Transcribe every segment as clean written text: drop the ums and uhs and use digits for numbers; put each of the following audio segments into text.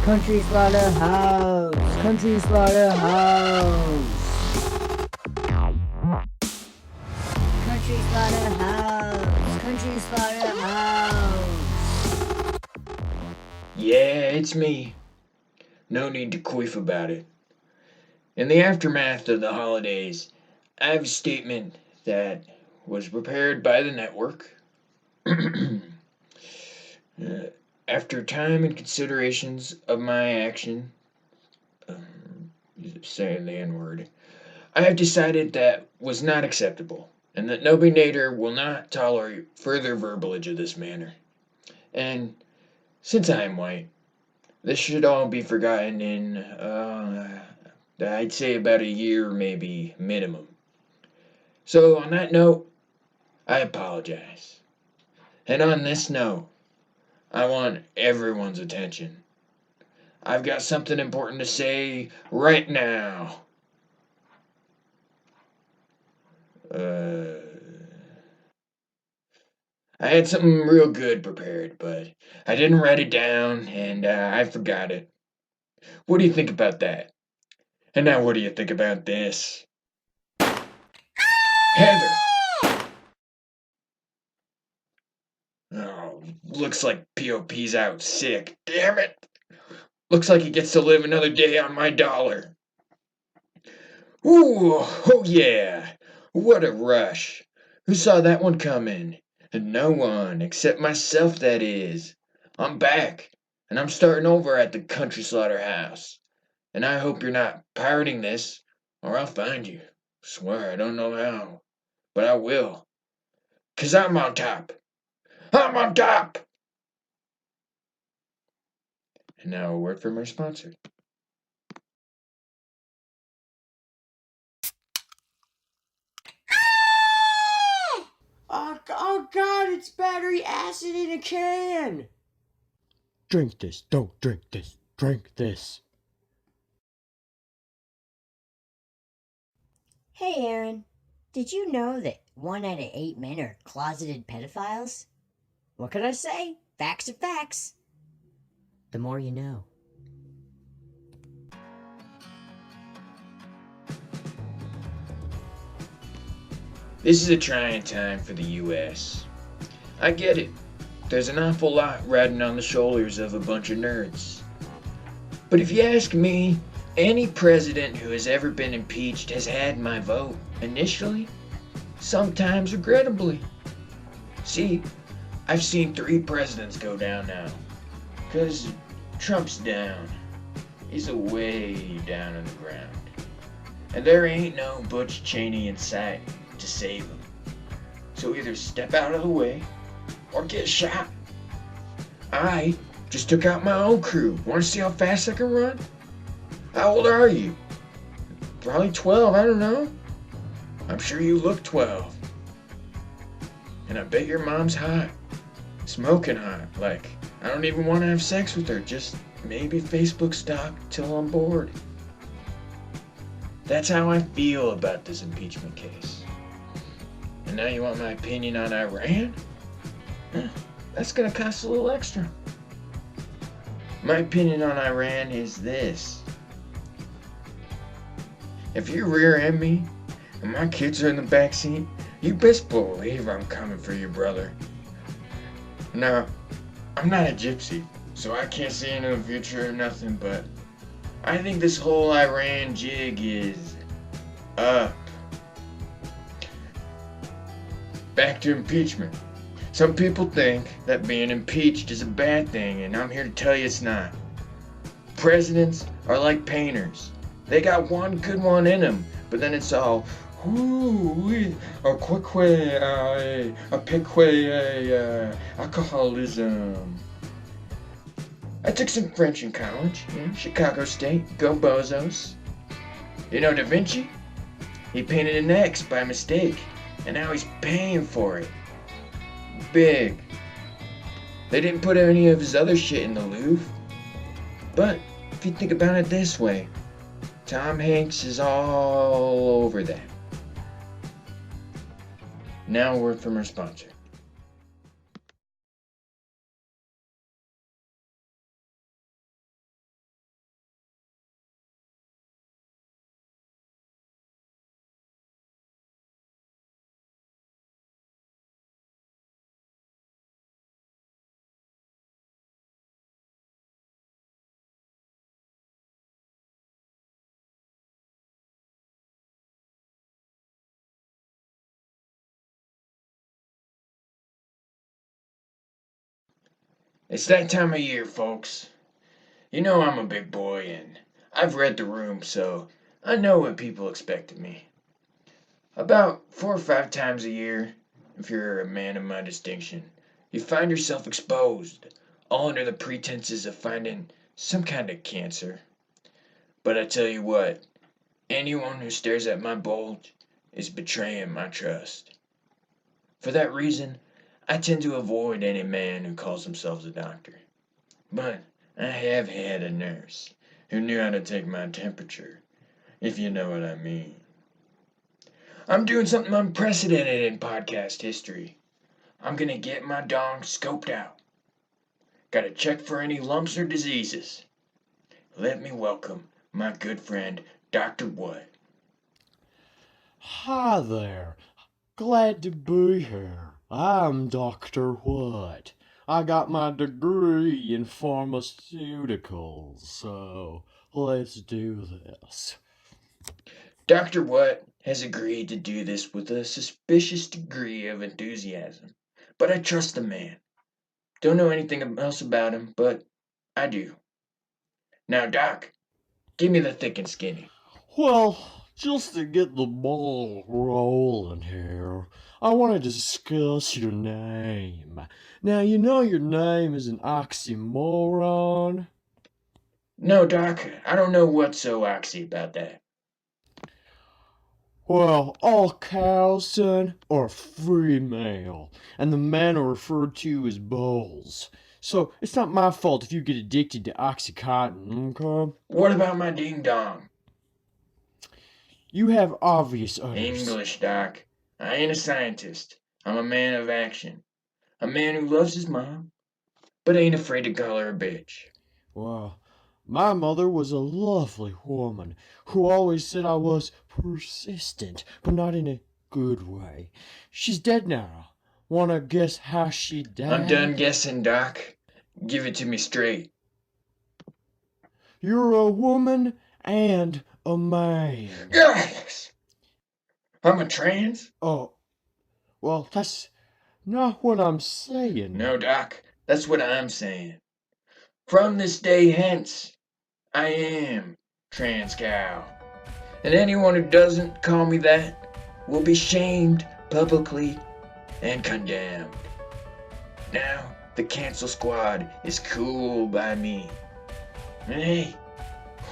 Country Slaughterhouse! Country Slaughterhouse! Country Slaughterhouse! Country Slaughterhouse! Yeah, it's me. No need to queef about it. In the aftermath of the holidays, I have a statement that was prepared by the network. Uh, After time and considerations of my action, saying the N word, I have decided that was not acceptable, and that no Nader will not tolerate further verbalage of this manner. And since I am white, this should all be forgotten in, I'd say about a year, maybe minimum. So, on that note, I apologize. And on this note, I want everyone's attention. I've got something important to say right now. Uh, I had something real good prepared, but I didn't write it down and I forgot it. What do you think about that? And now, what do you think about this? Heather! Oh, looks like POP's out sick. Damn it! Looks like he gets to live another day on my dollar. Ooh, oh yeah! What a rush! Who saw that one coming? No one, except myself, that is. I'm back, and I'm starting over at the Country Slaughterhouse. And I hope you're not pirating this, or I'll find you. Swear, I don't know how, but I will. 'Cause I'm on top! I'm on top! And now a word from our sponsor. Oh God, it's battery acid in a can! Drink this. Don't drink this. Drink this. Hey, Aaron. Did you know that 1 out of 8 men are closeted pedophiles? What can I say? Facts are facts. The more you know. This is a trying time for the US. I get it. There's an awful lot riding on the shoulders of a bunch of nerds. But if you ask me, any president who has ever been impeached has had my vote, initially, sometimes regrettably. See, I've seen 3 presidents go down now. 'Cause Trump's down. He's way down on the ground. And there ain't no Butch Cheney in sight to save him. So either step out of the way or get shot. I just took out my own crew. Want to see how fast I can run? How old are you? Probably 12, I don't know. I'm sure you look 12. And I bet your mom's hot. Smoking hot. Like, I don't even want to have sex with her. Just maybe Facebook stalk till I'm bored. That's how I feel about this impeachment case. And now you want my opinion on Iran? That's gonna cost a little extra. My opinion on Iran is this. If you rear end me and my kids are in the backseat, you best believe I'm coming for you, brother. Now, I'm not a gypsy, so I can't see into the future or nothing, but I think this whole Iran jig is up. Back to impeachment. Some people think that being impeached is a bad thing, and I'm here to tell you it's not. Presidents are like painters. They got one good one in them, but then it's all, a quick way, a pick way, alcoholism. I took some French in college, Chicago State, go Bozos. You know Da Vinci? He painted an X by mistake, and now he's paying for it. Big. They didn't put any of his other shit in the Louvre. But if you think about it this way, Tom Hanks is all over that. Now a word from our sponsor. It's that time of year, folks. You know I'm a big boy and I've read the room, so I know what people expect of me. About 4 or 5 times a year, if you're a man of my distinction, you find yourself exposed, all under the pretenses of finding some kind of cancer. But I tell you what, anyone who stares at my bulge is betraying my trust. For that reason, I tend to avoid any man who calls themselves a doctor. But I have had a nurse who knew how to take my temperature, if you know what I mean. I'm doing something unprecedented in podcast history. I'm gonna get my dong scoped out. Gotta check for any lumps or diseases. Let me welcome my good friend, Dr. What. Hi there. Glad to be here. I'm Dr. What. I got my degree in pharmaceuticals, so let's do this. Dr. What has agreed to do this with a suspicious degree of enthusiasm, but I trust the man. Don't know anything else about him, but I do. Now, Doc, give me the thick and skinny. Well, just to get the ball rolling here, I want to discuss your name. Now, you know your name is an oxymoron. No, Doc, I don't know what's so oxy about that. Well, all cows, son, are female, and the men are referred to as bulls. So it's not my fault if you get addicted to Oxycontin, okay? What about my ding dong? You have obvious udders. English, Doc. I ain't a scientist. I'm a man of action. A man who loves his mom, but ain't afraid to call her a bitch. Well, my mother was a lovely woman who always said I was persistent, but not in a good way. She's dead now. Wanna guess how she died? I'm done guessing, Doc. Give it to me straight. You're a woman and a man. Yes! I'm a trans? Oh, well, that's not what I'm saying. No, Doc. That's what I'm saying. From this day hence, I am trans cow. And anyone who doesn't call me that will be shamed publicly and condemned. Now, the cancel squad is cool by me. And hey,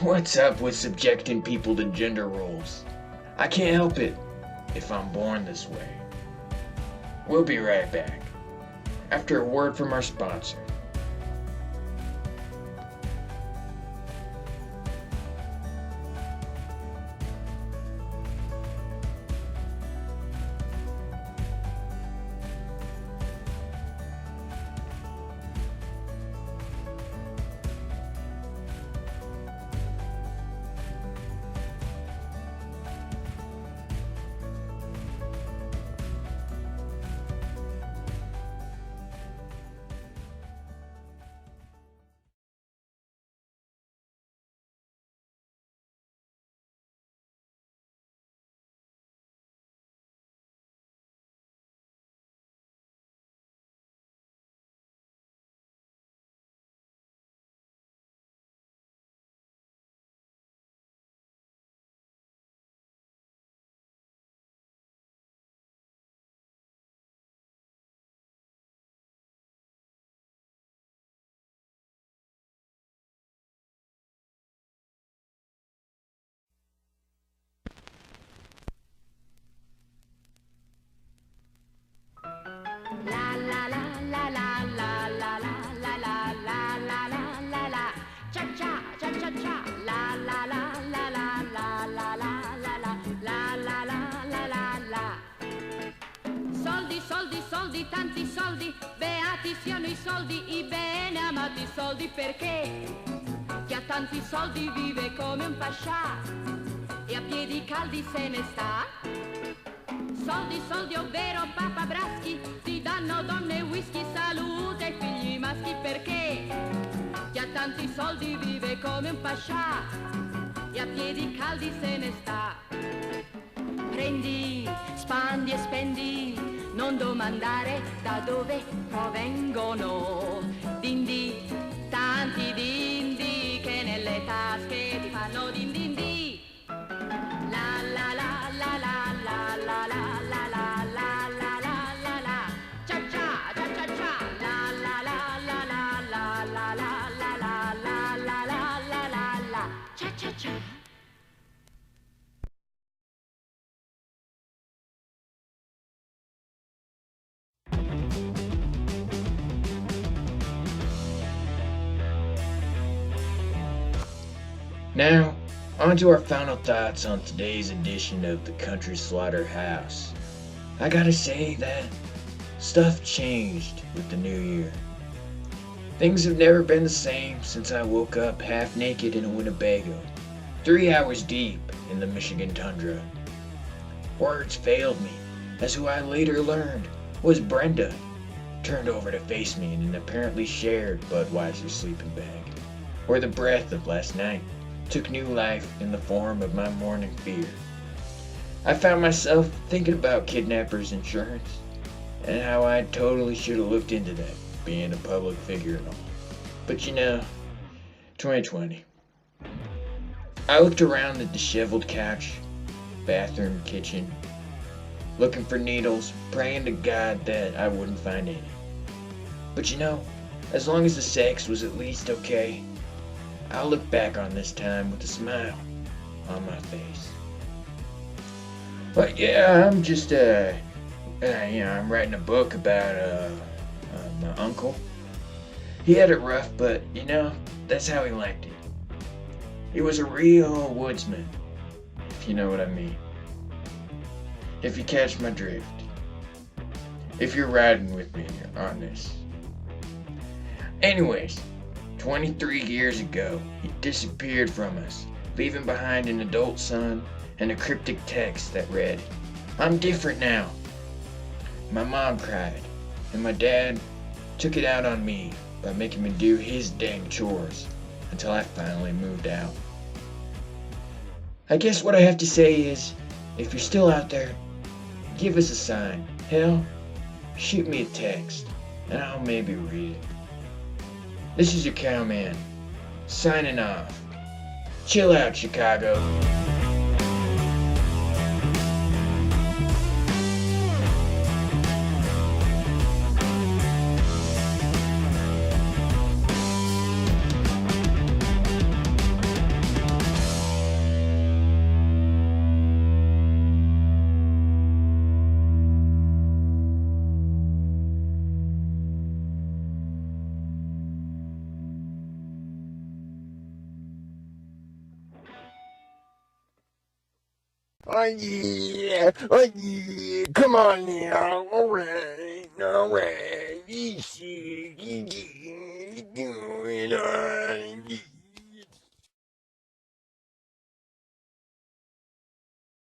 what's up with subjecting people to gender roles? I can't help it if I'm born this way. We'll be right back after a word from our sponsor. Soldi, tanti soldi, beati siano i soldi, i bene amati soldi, perché chi ha tanti soldi vive come un pascià e a piedi caldi se ne sta. Soldi, soldi, ovvero papabraschi, ti danno donne, whisky, salute e figli maschi, perché chi ha tanti soldi vive come un pascià e a piedi caldi se ne sta. Prendi, spandi e spendi, non domandare da dove provengono. Dindi, tanti dindi che nelle tasche ti fanno din din di. La la la la la la la la la la la la la la la. Cha cha cha cha cha. La la la la la la la la la la la la la la la la. Cha cha cha. Now, on to our final thoughts on today's edition of the Country Slaughterhouse. I gotta say that stuff changed with the new year. Things have never been the same since I woke up half naked in a Winnebago, 3 hours deep in the Michigan tundra. Words failed me, as who I later learned was Brenda, turned over to face me in an apparently shared Budweiser sleeping bag, where the breath of last night took new life in the form of my morning fear. I found myself thinking about kidnappers' insurance and how I totally should have looked into that, being a public figure and all. But you know, 2020. I looked around the disheveled couch, bathroom, kitchen, looking for needles, praying to God that I wouldn't find any. But you know, as long as the sex was at least okay, I'll look back on this time with a smile on my face. But yeah, I'm just, I'm writing a book about, my uncle. He had it rough, but, that's how he liked it. He was a real woodsman, if you know what I mean. If you catch my drift. If you're riding with me on this. Anyways, 23 years ago, he disappeared from us, leaving behind an adult son and a cryptic text that read, "I'm different now." My mom cried, and my dad took it out on me by making me do his dang chores until I finally moved out. I guess what I have to say is, if you're still out there, give us a sign. Hell, shoot me a text, and I'll maybe read it. This is your Cowman, signing off. Chill out, Chicago. Oh yeah, come on now, alright, easy,